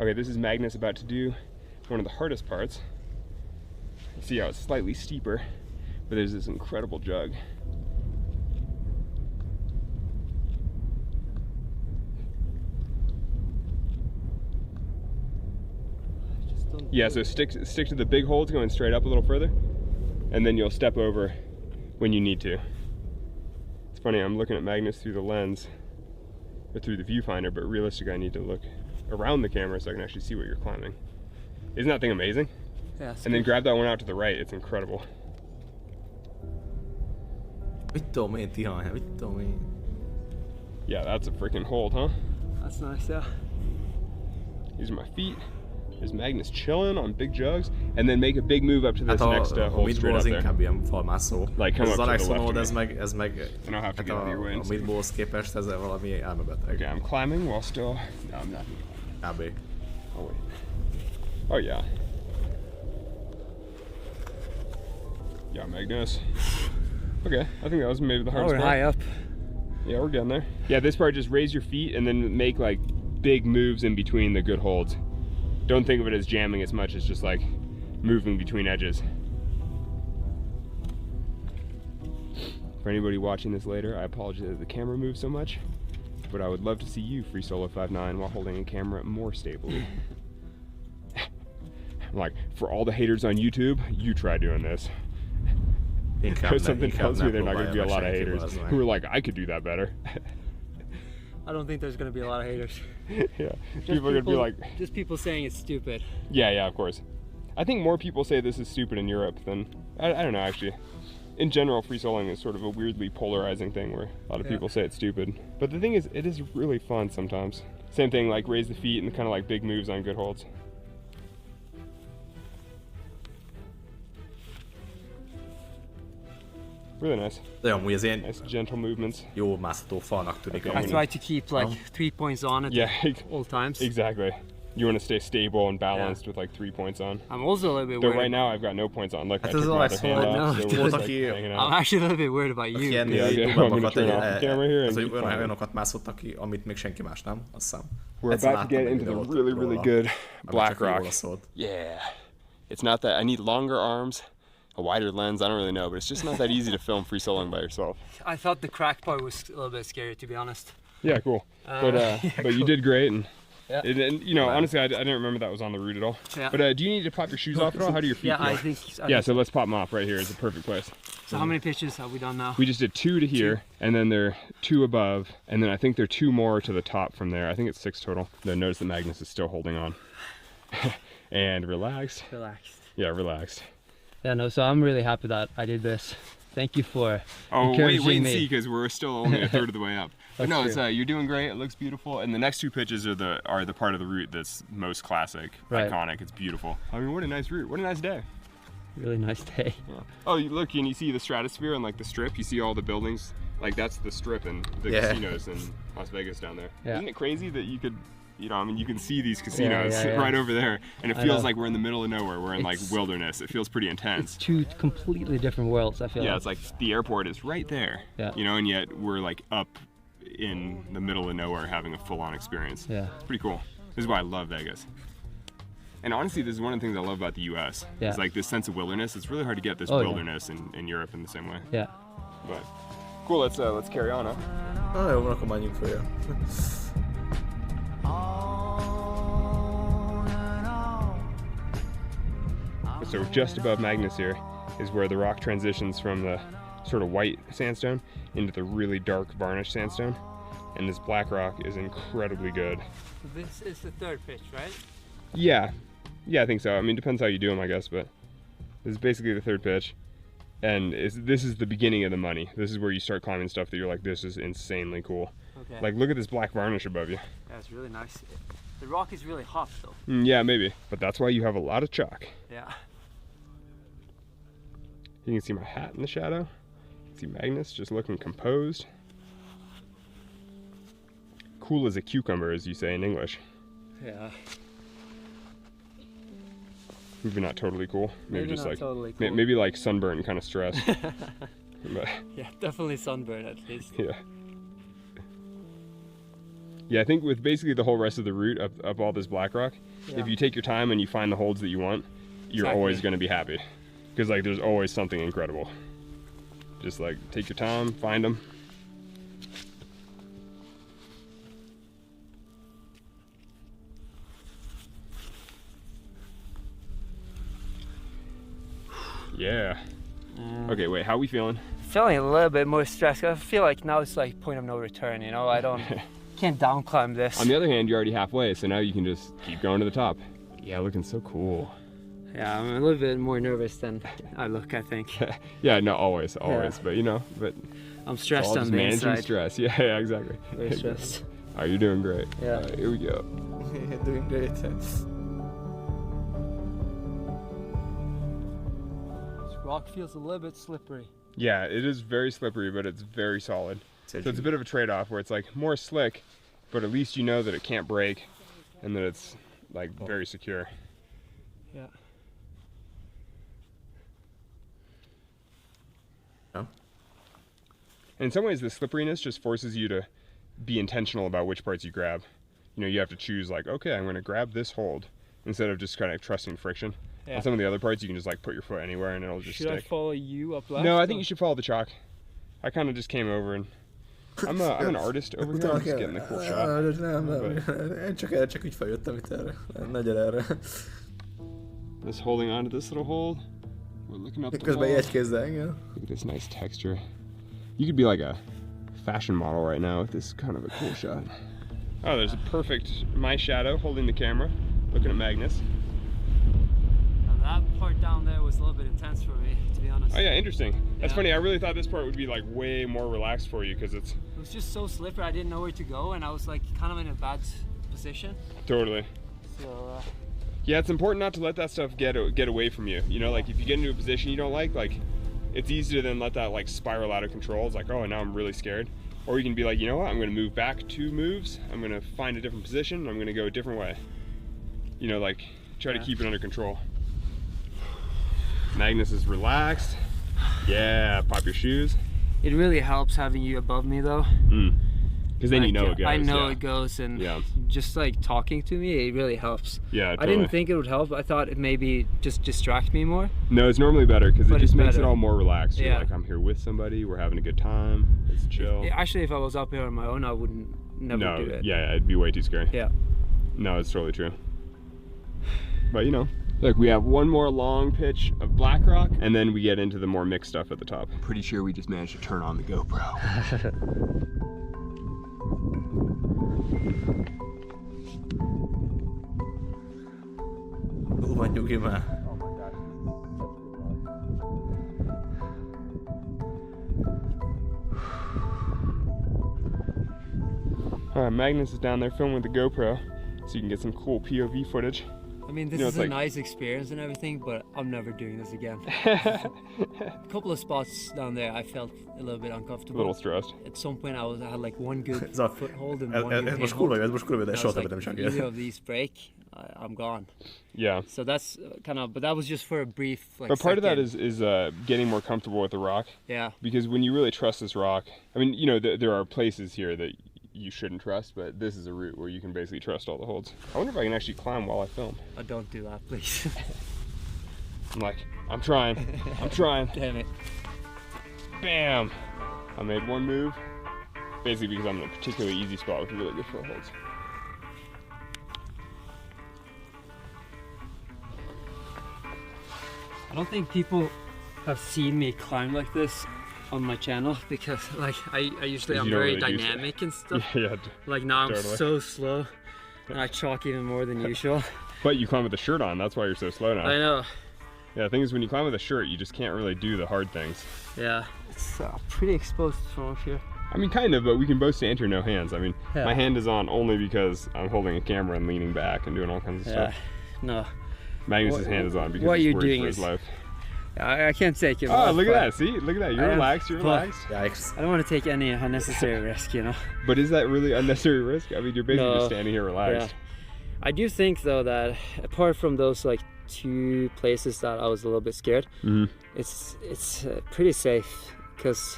Okay, this is Magnus about to do one of the hardest parts. You see how it's slightly steeper, but there's this incredible jug. Yeah, so stick to the big holds going straight up a little further, and then you'll step over when you need to. It's funny, I'm looking at Magnus through the lens, or through the viewfinder, but realistically I need to look around the camera so I can actually see what you're climbing. Isn't that thing amazing? Yeah. And then grab that one out to the right, it's incredible. Yeah, that's a freaking hold, huh? That's nice, yeah. These are my feet. There's Magnus chilling on big jugs, and then make a big move up to this next hold straight up there. Like come up to the left ez meg I don't have to get your wings. A midballhoz képest ez valami elmebeteg. Okay, I'm climbing while still... No, I'm not. AB. Oh wait. Oh yeah. Yeah, Magnus. Okay, I think that was maybe the hardest part. We're high up. Yeah, we're getting there. Yeah, this part, just raise your feet and then make like big moves in between the good holds. Don't think of it as jamming as much as just like moving between edges. For anybody watching this later, I apologize that the camera moves so much, but I would love to see you free solo 5'9" while holding a camera more stably. Like, for all the haters on YouTube, you try doing this. Because something tells me they're not going to be a lot of haters who are like, I could do that better. I don't think there's going to be a lot of haters. Yeah, people are going to be like... Just people saying it's stupid. Yeah, of course. I think more people say this is stupid in Europe than... I don't know, actually. In general, free soloing is sort of a weirdly polarizing thing where a lot of people say it's stupid. But the thing is, it is really fun sometimes. Same thing, like raise the feet and kind of like big moves on good holds. Really nice. Nice gentle movements. Jó mászható falnak tűnik. I try to keep like 3 points on at all times. Exactly. You want to stay stable and balanced with like 3 points on. I'm also a little bit Though worried. right now I've got no points on. Look, I took my other hand off. So we're just, like, hanging out. I'm actually a little bit worried about you. I'm going to turn off the camera here and olyanokat mászott, amit még senki más nem, azt hiszem. We're about to get into the really good black rock. Yeah. It's not that, I need longer arms, a wider lens, I don't really know, but it's just not that easy to film free soloing by yourself. I thought the crack part was a little bit scary, to be honest. Yeah, cool. But you did great, and you know, honestly, I didn't remember that was on the route at all. Yeah. But do you need to pop your shoes off at all? How do your feet feel? I think. Yeah, so let's pop them off right here. It's a perfect place. So how many pitches have we done now? We just did 2 to here, and then there are 2 above, and then I think there are 2 more to the top from there. I think it's 6 total. Then notice that Magnus is still holding on. And relaxed. Relaxed. Yeah, relaxed. Yeah, no, so I'm really happy that I did this. Thank you for wait encouraging and me. see, because we're still only a third of the way up. But no, it's, you're doing great. It looks beautiful, and the next 2 pitches are the part of the route that's most classic, iconic. It's beautiful. I mean, what a nice route. What a nice day. Really nice day. Yeah. Oh, you look, and you see the stratosphere and like the strip. You see all the buildings. Like that's the strip and the casinos in Las Vegas down there. Yeah. Isn't it crazy that you could, you know, I mean, you can see these casinos right over there, and it feels like we're in the middle of nowhere. We're in like wilderness. It feels pretty intense. It's 2 completely different worlds, I feel like. Yeah, it's like the airport is right there. Yeah. You know, and yet we're like up in the middle of nowhere having a full-on experience. Yeah. It's pretty cool. This is why I love Vegas. And honestly, this is one of the things I love about the U.S. Yeah. It's like this sense of wilderness. It's really hard to get this wilderness in Europe in the same way. Yeah. But cool. Let's carry on, huh? Ah, jó, akkor menjünk följön. So just above Magnus here is where the rock transitions from the sort of white sandstone into the really dark varnish sandstone. And this black rock is incredibly good. So this is the 3rd pitch, right? Yeah, I think so. I mean, depends how you do them, I guess, but this is basically the 3rd pitch. And this is the beginning of the money. This is where you start climbing stuff that you're like, this is insanely cool. Okay. Like, look at this black varnish above you. Yeah, it's really nice. The rock is really hot, though. Yeah, maybe. But that's why you have a lot of chalk. Yeah. You can see my hat in the shadow. You can see Magnus just looking composed. Cool as a cucumber, as you say in English. Yeah. Maybe not totally cool. Maybe just like totally cool. maybe like sunburn kind of stress. But, yeah, definitely sunburn at least. Yeah. Yeah, I think with basically the whole rest of the route up all this black rock, if you take your time and you find the holds that you want, you're always going to be happy. Because like there's always something incredible. Just like take your time, find them. Yeah. Okay, wait, how are we feeling? Feeling a little bit more stressed. I feel like now it's like point of no return, you know? I can't down climb this. On the other hand, you're already halfway, so now you can just keep going to the top. Yeah, looking so cool. Yeah, I'm a little bit more nervous than I look, I think. Yeah, no, always, but you know, but I'm stressed on the inside. Stress. Yeah, exactly. Very stressed. Oh, you're doing great. Yeah. All right, here we go. Doing great. This rock feels a little bit slippery. Yeah, it is very slippery, but it's very solid. So it's a bit of a trade-off where it's like more slick, but at least you know that it can't break and that it's like very secure. Yeah. And in some ways, the slipperiness just forces you to be intentional about which parts you grab. You know, you have to choose like, okay, I'm going to grab this hold instead of just kind of trusting friction. Yeah. On some of the other parts, you can just like put your foot anywhere and it'll just stick. Should I follow you up left? No, I think you should follow the chalk. I kind of just came over and I'm an artist over here. I'm just getting the cool shot. Csak úgy feljöttem itt erre. Ne gyere erre. Just holding on to this little hold. We're looking up the Közben jegykézzel, igen. Look at this nice texture. You could be like a fashion model right now with this kind of a cool shot. Oh, there's a perfect my shadow holding the camera, looking at Magnus. That part down there was a little bit intense for me, to be honest. Oh yeah, interesting. That's funny. I really thought this part would be like way more relaxed for you because it was just so slippery. I didn't know where to go, and I was like kind of in a bad position. Totally. So. Yeah, it's important not to let that stuff get away from you. You know, like if you get into a position you don't like, it's easy to then let that like spiral out of control. It's like, oh, now I'm really scared. Or you can be like, you know what, I'm going to move back 2 moves. I'm going to find a different position. I'm going to go a different way. You know, like try to keep it under control. Magnus is relaxed. Yeah, pop your shoes. It really helps having you above me though. Because then like, you know it goes. I know it goes, and just like talking to me, it really helps. Yeah, totally. I didn't think it would help. I thought it maybe just distract me more. No, it's normally better because it just makes it all more relaxed. You're like, I'm here with somebody, we're having a good time, it's chill. Actually, if I was up here on my own, I wouldn't never do it. Yeah, it'd be way too scary. Yeah. No, it's totally true. But you know, Look, we have one more long pitch of black rock, and then we get into the more mixed stuff at the top. Pretty sure we just managed to turn on the GoPro. Alright, Magnus is down there filming with the GoPro, so you can get some cool POV footage. I mean, this is a nice experience and everything, but I'm never doing this again. A couple of spots down there, I felt a little bit uncomfortable. A little stressed. At some point, I had like one good foothold and one good most kurva, ez most kurva, de soha többet nem is either of these break, I'm gone. Yeah. So that's kind of, but that was just for a brief. Like, but part of that is getting more comfortable with the rock. Yeah. Because when you really trust this rock, I mean, you know, there are places here that you shouldn't trust, but this is a route where you can basically trust all the holds. I wonder if I can actually climb while I film. Oh, don't do that, please. I'm trying. I'm trying. Damn it. Bam! I made one move, basically because I'm in a particularly easy spot with really good footholds. I don't think people have seen me climb like this on my channel, because like I usually I'm very really dynamic and stuff. Yeah, like now totally. I'm so slow and I chalk even more than usual. But you climb with the shirt on, that's why you're so slow now. I know. Yeah, the thing is when you climb with a shirt, you just can't really do the hard things. Yeah, it's pretty exposed from up here. I mean, kind of, but we can both stand here no hands. I mean, my hand is on only because I'm holding a camera and leaning back and doing all kinds of stuff. No. Magnus's hand is on because he's worried for his life. I can't take it. Oh, look at that. See? Look at that. You're relaxed. You're relaxed. Yikes. I don't want to take any unnecessary risk, you know? But is that really unnecessary risk? I mean, you're basically just standing here relaxed. Yeah. I do think, though, that apart from those, like, 2 places that I was a little bit scared, it's pretty safe, because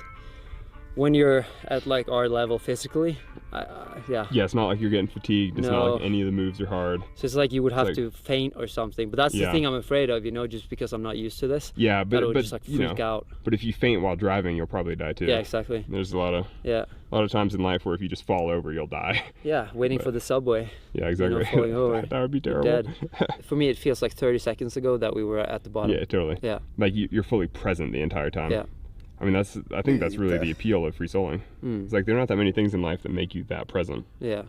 when you're at, like, our level physically, yeah, it's not like you're getting fatigued. It's not like any of the moves are hard. So it's like you would have to faint or something. But that's the thing I'm afraid of, you know, just because I'm not used to this. Yeah, but just like freak out. But if you faint while driving, you'll probably die too. Yeah, exactly. There's a lot of times in life where if you just fall over, you'll die. Yeah, waiting for the subway. Yeah, exactly. You know, falling over. That would be terrible. Dead. For me, it feels like 30 seconds ago that we were at the bottom. Yeah, totally. Yeah. Like you're fully present the entire time. Yeah. I mean, I think that's really the appeal of free soloing. It's like there are not that many things in life that make you that present. Yeah.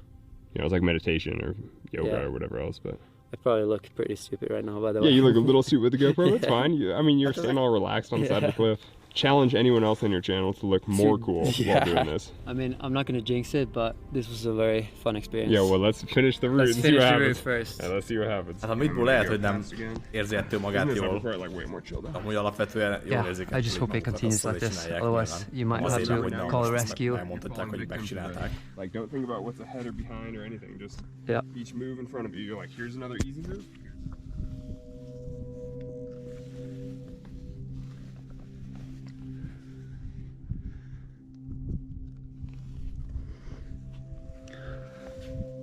You know, it's like meditation or yoga or whatever else, but... I probably look pretty stupid right now, by the way. Yeah, you look a little stupid with the GoPro, that's fine. I mean, you're sitting all relaxed on the side of the cliff. Challenge anyone else on your channel to look more cool while doing this. I mean, I'm not going to jinx it, but this was a very fun experience. Yeah, well, let's finish the route and see what happens. First. Yeah, let's see what happens. Hát a midból lehet, hogy nem érzi ettől magát jól. Amúgy alapvetően jól érzik. I just hope it continues like this, otherwise you might have to call a rescue. Elmondhatják, hogy megcsinálták. Like, don't think about what's ahead or behind or anything. Just each move in front of you. You're like, here's another easy move.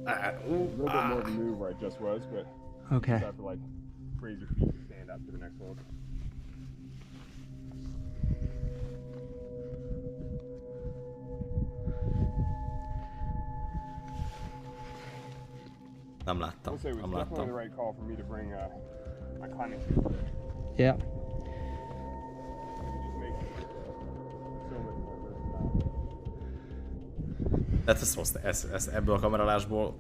A little bit more of a move where I just was, but okay. You have to like raise your feet and stand up to the next hold. Nem láttam. I'll say it was definitely the right call for me to bring my climbing shoes. Yeah. Tehát ezt ebből a kameralásból...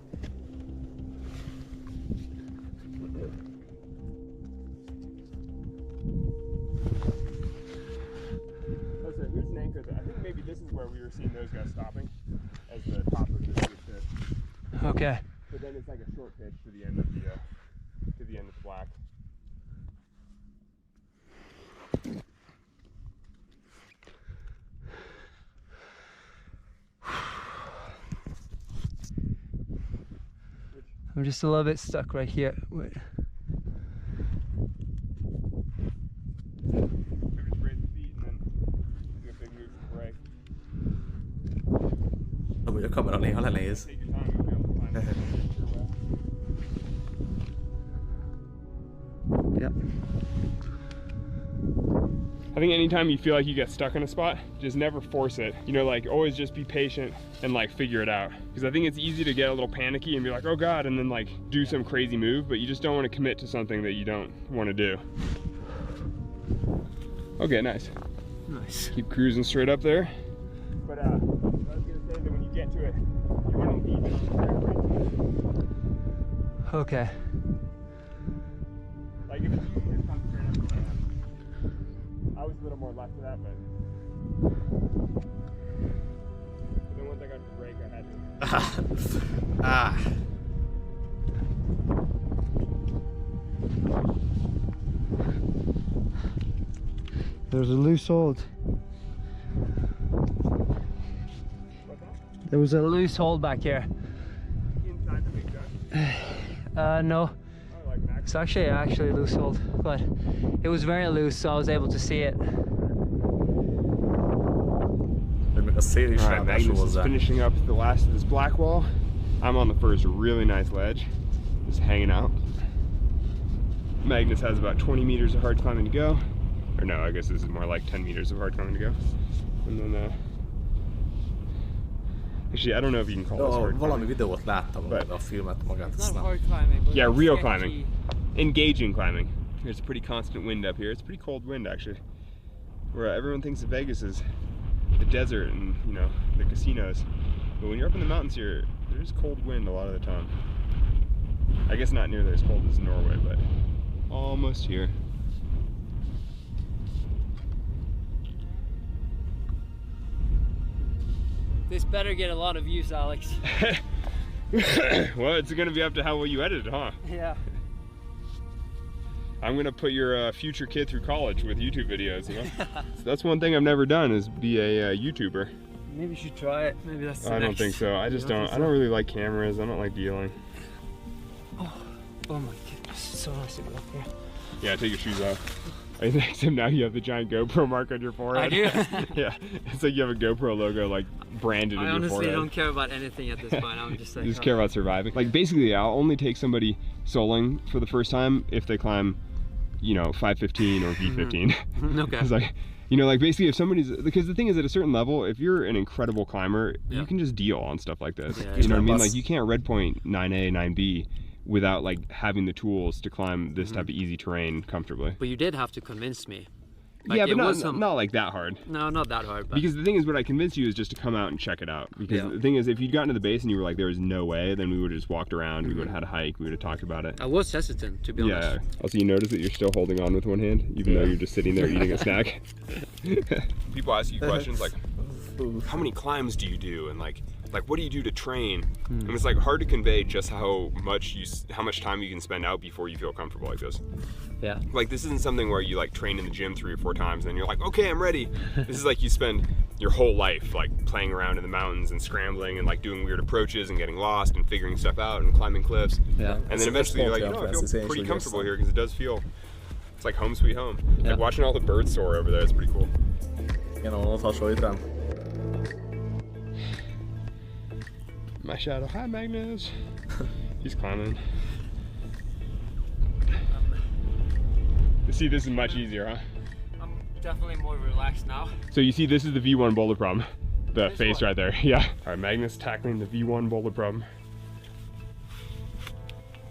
Here's an anchor that I think maybe this is where we were seeing those guys stopping as the top of the pitch. Okay. But then it's like a short pitch to the end of the black. I'm just a little bit stuck right here. Wait. Just raise the feet and then do a big move to the break. Amúgy a kamera néha lenéz. Yep. I think anytime you feel like you get stuck in a spot, just never force it. You know, like always just be patient and like figure it out. Because I think it's easy to get a little panicky and be like, oh God, and then like do some crazy move, but you just don't want to commit to something that you don't want to do. Okay, nice. Nice. Keep cruising straight up there. But I was gonna say that when you get to it, you want to leave it. Okay. Like if it's easy, just come straight up to that. I was a little more left of that, but then once I got to the break, I had to. There's a loose hold. There was a loose hold back here. Inside the big duck? No. It's actually a loose hold, but it was very loose, so I was able to see it. Alright, Magnus is finishing up the last of this black wall. I'm on the first really nice ledge, just hanging out. Magnus has about 20 meters of hard climbing to go. Or no, I guess this is more like 10 meters of hard climbing to go. And then, actually, I don't know if you can call this hard valami videót láttam, but a filmet magát. It's not hard climbing, but yeah, real climbing. Engaging climbing. There's a pretty constant wind up here. It's a pretty cold wind, actually. Where everyone thinks of Vegas as the desert and, you know, the casinos. But when you're up in the mountains here, there's cold wind a lot of the time. I guess not nearly as cold as Norway, but almost here. This better get a lot of views, Alex. Well, it's gonna be up to how well you edit it, huh? Yeah. I'm gonna put your future kid through college with YouTube videos, you know? So that's one thing I've never done, is be a YouTuber. Maybe you should try it. Maybe that's the I don't think so. I just don't. I don't really like cameras. I don't like dealing. Oh my goodness, it's so nice to go up here. Yeah, take your shoes off. Except now you have the giant GoPro mark on your forehead. I do? Yeah, it's like you have a GoPro logo like branded in your forehead. I honestly don't care about anything at this point. I'm just like... You just care about surviving. Like basically, I'll only take somebody soloing for the first time if they climb, you know, 515 or V15. Okay. It's like, you know, like basically if somebody's, because the thing is at a certain level, if you're an incredible climber, you can just deal on stuff like this. Yeah, you know what I mean? Like you can't red point 9A, 9B without like having the tools to climb this type of easy terrain comfortably. But you did have to convince me. Like, yeah, but not like that hard. No, not that hard. But... Because the thing is, what I convinced you is just to come out and check it out. Because the thing is, if you'd gotten to the base and you were like, there was no way, then we would have just walked around, we would have had a hike, we would have talked about it. I was hesitant, to be honest. Yeah. Also, you notice that you're still holding on with one hand, even though you're just sitting there eating a snack. People ask you questions like, how many climbs do you do? And like what do you do to train? And it's like hard to convey just how much time you can spend out before you feel comfortable like this. Yeah. Like this isn't something where you like train in the gym 3 or 4 times and then you're like, okay, I'm ready. This is like you spend your whole life like playing around in the mountains and scrambling and like doing weird approaches and getting lost and figuring stuff out and climbing cliffs. Yeah. And then eventually you're like, you know, I feel pretty comfortable here because it does feel, it's like home sweet home. Yeah. Like watching all the birds soar over there, it's pretty cool. You know, I'll show you them. My shadow. Hi, Magnus. He's climbing. See, this is much easier, huh? I'm definitely more relaxed now. So you see, this is the V1 boulder problem. The face right there, yeah. All right, Magnus tackling the V1 boulder problem.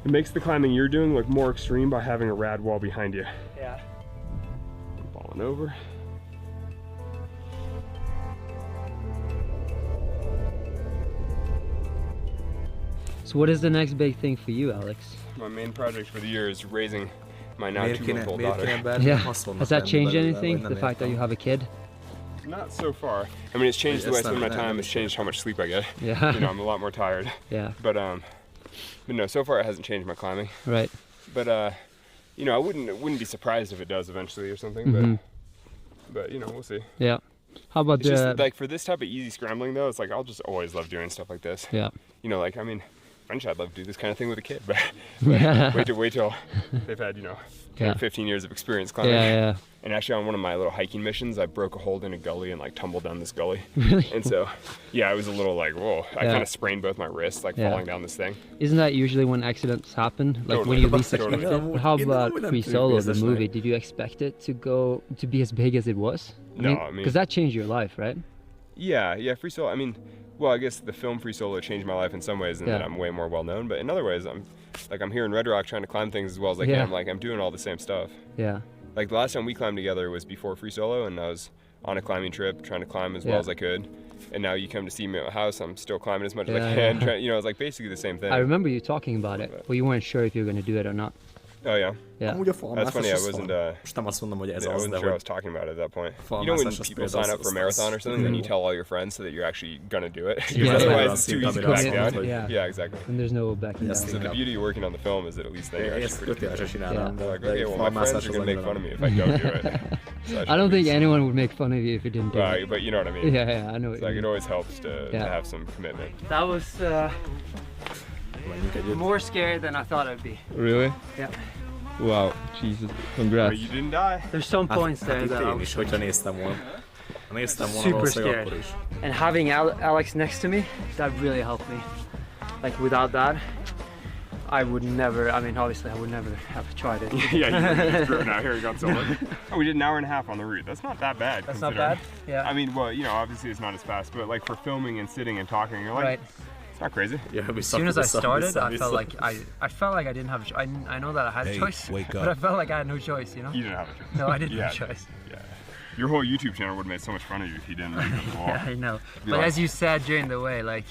It makes the climbing you're doing look more extreme by having a rad wall behind you. Yeah. I'm falling over. So what is the next big thing for you, Alex? My main project for the year is raising my now 2-month-old daughter. Yeah. Has that changed anything? The fact that you have a kid? Not so far. I mean, it's changed the way I spend my time. It's changed how much sleep I get. Yeah. You know, I'm a lot more tired. Yeah. But no, so far it hasn't changed my climbing. Right. But you know, I wouldn't be surprised if it does eventually or something. But you know, we'll see. Yeah. How about it's just like for this type of easy scrambling though, it's like I'll just always love doing stuff like this. Yeah. You know, like I mean, eventually I'd love to do this kind of thing with a kid, but wait till they've had, 15 years of experience climbing. Yeah. And actually on one of my little hiking missions, I broke a hole in a gully and like tumbled down this gully. Really? And so, yeah, I was a little like, whoa, I kind of sprained both my wrists, like falling down this thing. Isn't that usually when accidents happen? Like when you least expect it? How about Free Solo, the movie? Did you expect it to be as big as it was? I mean, because that changed your life, right? Yeah, Free Solo, I mean, well, I guess the film Free Solo changed my life in some ways, and that I'm way more well known. But in other ways, I'm here in Red Rock trying to climb things as well as I can. Like I'm doing all the same stuff. Yeah. Like the last time we climbed together was before Free Solo, and I was on a climbing trip trying to climb as well as I could. And now you come to see me at my house, I'm still climbing as much as I can. It's like basically the same thing. I remember you talking about it, but you weren't sure if you were going to do it or not. Oh yeah. Amúgy a falmászás. That's funny, I wasn't I wasn't sure I was talking about it at that point. You know when people sign up for a marathon or something, then you tell all your friends so that you're actually gonna do it. Otherwise it's too easy to back down. Yeah, exactly. And there's no backing down. So the beauty of working on the film is that at least then you're actually pretty like, okay, well my friends are gonna make fun of me if I don't do it. So I don't think anyone would make fun of you if you didn't do it. But you know what I mean. Yeah, I know what you mean. It always helps to have some commitment. That was more scary than I thought it'd be. Really? Yeah. Wow, Jesus, congrats. But you didn't die. There's some points there that I was super scared. And having Alex next to me, that really helped me. Like without that, I would never, obviously I would never have tried it. Yeah, you just driven out here and got solo. Oh, we did an hour and a half on the route. That's not that bad. That's not bad? Yeah. I mean, well, obviously it's not as fast, but like for filming and sitting and talking, you're like, it's not crazy. Yeah, as soon as I started, I felt like I didn't have a choice. I know that I had a choice, but I felt like I had no choice, You didn't have a choice. No, I didn't have a choice. Yeah. Your whole YouTube channel would have made so much fun of you if you didn't make it along. Yeah, I know. But as you said during the way, like,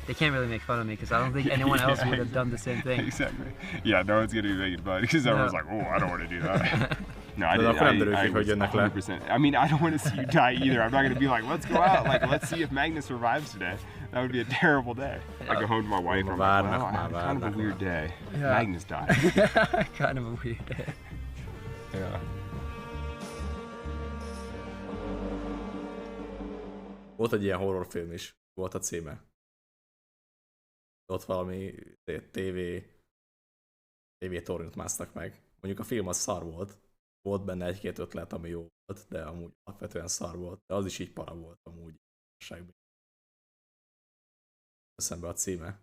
they can't really make fun of me because I don't think anyone else would have done the same thing. Exactly. Yeah, no one's gonna be making fun because everyone's like, oh, I don't want to do that. No, I didn't. I 100%. I mean, I don't want to see you die either. I'm not gonna be like, let's go out. Like, let's see if Magnus survives today. That would be a terrible day. I go home to my wife and I'm like, wow, I had kind of a weird day. Magnus died. Kind of a weird day. Yeah. Volt egy ilyen horrorfilm is, volt a címe. Ott valami TV tornyot másztak meg. Mondjuk a film az szar volt. Volt benne egy-két ötlet, ami jó volt, de amúgy alapvetően szar volt. De az is így para volt amúgy. Eszembe a címe.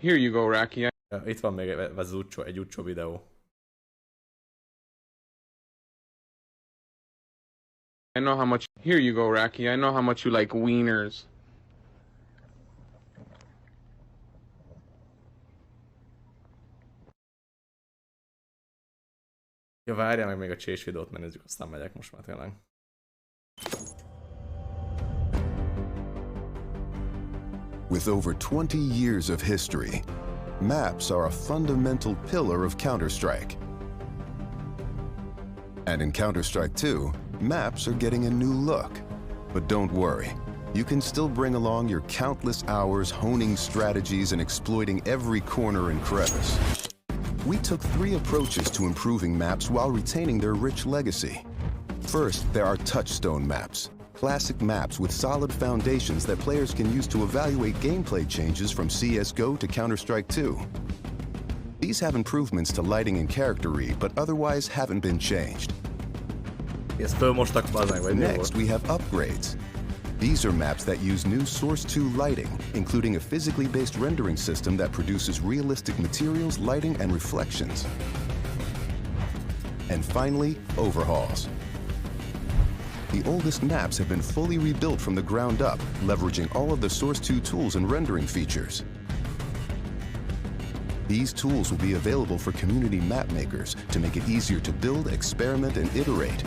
Here you go, Raki. Itt van még egy utcsó videó. I know how much. Here you go, Raki. I know how much you like wieners. Ja, várjál meg még a csés videót, mert nézzük, aztán megyek most már tényleg. With over 20 years of history, maps are a fundamental pillar of Counter-Strike. And in Counter-Strike 2, maps are getting a new look. But don't worry, you can still bring along your countless hours honing strategies and exploiting every corner and crevice. We took 3 approaches to improving maps while retaining their rich legacy. First, there are touchstone maps. Classic maps with solid foundations that players can use to evaluate gameplay changes from CSGO to Counter-Strike 2. These have improvements to lighting and character read, but otherwise haven't been changed. Next, we have upgrades. These are maps that use new Source 2 lighting, including a physically based rendering system that produces realistic materials, lighting, and reflections. And finally, overhauls. The oldest maps have been fully rebuilt from the ground up, leveraging all of the Source 2 tools and rendering features. These tools will be available for community map makers to make it easier to build, experiment, and iterate.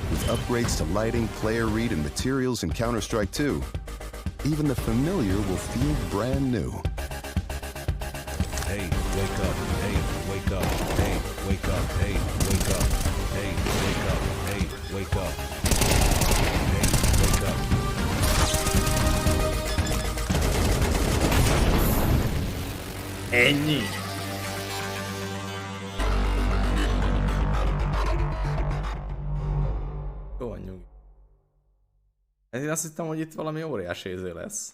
With upgrades to lighting, player read, and materials in Counter-Strike 2, even the familiar will feel brand new. Hey, wake up. Hey, wake up. Hey, wake up. Hey, wake up. Hey, wake up. Hey, wake up. Hey, wake up. Ennyi? Jó, nyugi. Én azt hittem, hogy itt valami óriási izé lesz.